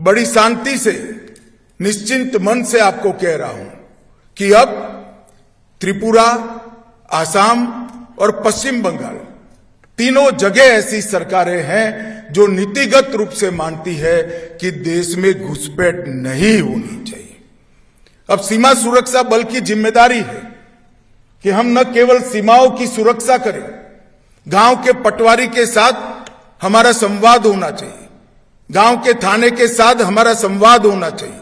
बड़ी शांति से, निश्चिंत मन से आपको कह रहा हूं कि अब त्रिपुरा, आसाम और पश्चिम बंगाल तीनों जगह ऐसी सरकारें हैं जो नीतिगत रूप से मानती है कि देश में घुसपैठ नहीं होनी चाहिए। अब सीमा सुरक्षा बल की जिम्मेदारी है कि हम न केवल सीमाओं की सुरक्षा करें, गांव के पटवारी के साथ हमारा संवाद होना चाहिए, गांव के थाने के साथ हमारा संवाद होना चाहिए,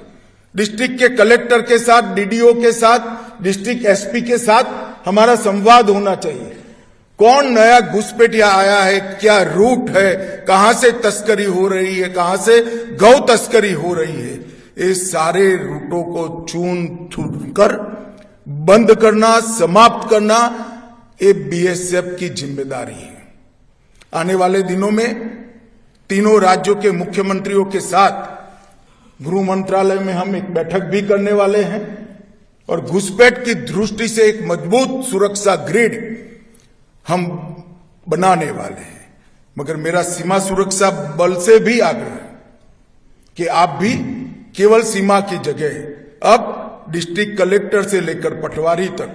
डिस्ट्रिक्ट के कलेक्टर के साथ, डीडीओ के साथ, डिस्ट्रिक्ट एसपी के साथ हमारा संवाद होना चाहिए। कौन नया घुसपैठिया आया है, क्या रूट है, कहां से तस्करी हो रही है, कहां से गौ तस्करी हो रही है, ये सारे रूटों को चून चून कर बंद करना, समाप्त करना, ये बीएसएफ की जिम्मेदारी है। आने वाले दिनों में तीनों राज्यों के मुख्यमंत्रियों के साथ गृह मंत्रालय में हम एक बैठक भी करने वाले हैं और घुसपैठ की दृष्टि से एक मजबूत सुरक्षा ग्रिड हम बनाने वाले हैं। मगर मेरा सीमा सुरक्षा बल से भी आग्रह है कि आप भी केवल सीमा की जगह अब डिस्ट्रिक्ट कलेक्टर से लेकर पटवारी तक,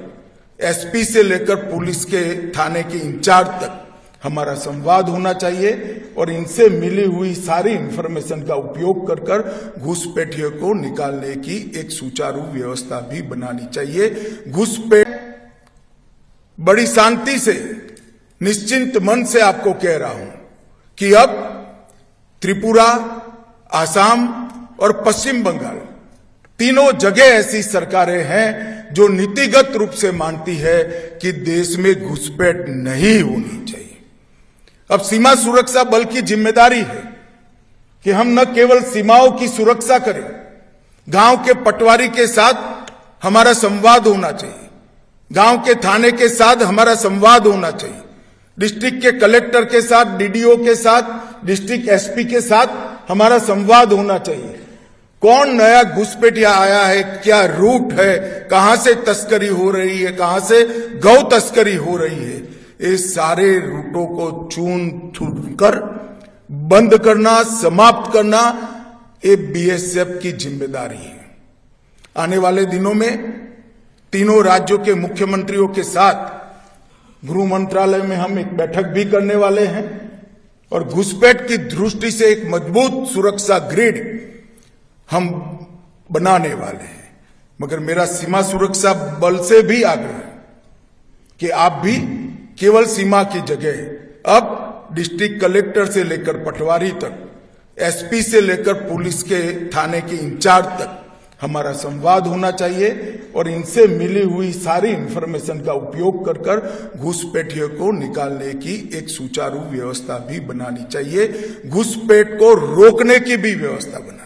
एसपी से लेकर पुलिस के थाने के इंचार्ज तक हमारा संवाद होना चाहिए और इनसे मिली हुई सारी इंफॉर्मेशन का उपयोग कर कर घुसपैठियों को निकालने की एक सुचारू व्यवस्था भी बनानी चाहिए। घुसपैठ बड़ी शांति से, निश्चिंत मन से आपको कह रहा हूं कि अब त्रिपुरा, आसाम और पश्चिम बंगाल तीनों जगह ऐसी सरकारें हैं जो नीतिगत रूप से मानती है कि देश में घुसपैठ नहीं होनी चाहिए। अब सीमा सुरक्षा बल की जिम्मेदारी है कि हम न केवल सीमाओं की सुरक्षा करें, गांव के पटवारी के साथ हमारा संवाद होना चाहिए, गांव के थाने के साथ हमारा संवाद होना चाहिए, डिस्ट्रिक्ट के कलेक्टर के साथ, डीडीओ के साथ, डिस्ट्रिक्ट एसपी के साथ हमारा संवाद होना चाहिए। कौन नया घुसपैठिया आया है, क्या रूट है, कहां से तस्करी हो रही है, कहां से गौ तस्करी हो रही है, ये सारे रूटों को चून चून कर बंद करना, समाप्त करना, ये बीएसएफ की जिम्मेदारी है। आने वाले दिनों में तीनों राज्यों के मुख्यमंत्रियों के साथ गृह मंत्रालय में हम एक बैठक भी करने वाले हैं और घुसपैठ की दृष्टि से एक मजबूत सुरक्षा ग्रिड हम बनाने वाले हैं। मगर मेरा सीमा सुरक्षा बल से भी आग्रह है कि आप भी केवल सीमा की जगह अब डिस्ट्रिक्ट कलेक्टर से लेकर पटवारी तक, एसपी से लेकर पुलिस के थाने के इंचार्ज तक हमारा संवाद होना चाहिए और इनसे मिली हुई सारी इंफॉर्मेशन का उपयोग कर कर घुसपैठियों को निकालने की एक सुचारू व्यवस्था भी बनानी चाहिए, घुसपैठ को रोकने की भी व्यवस्था बनानी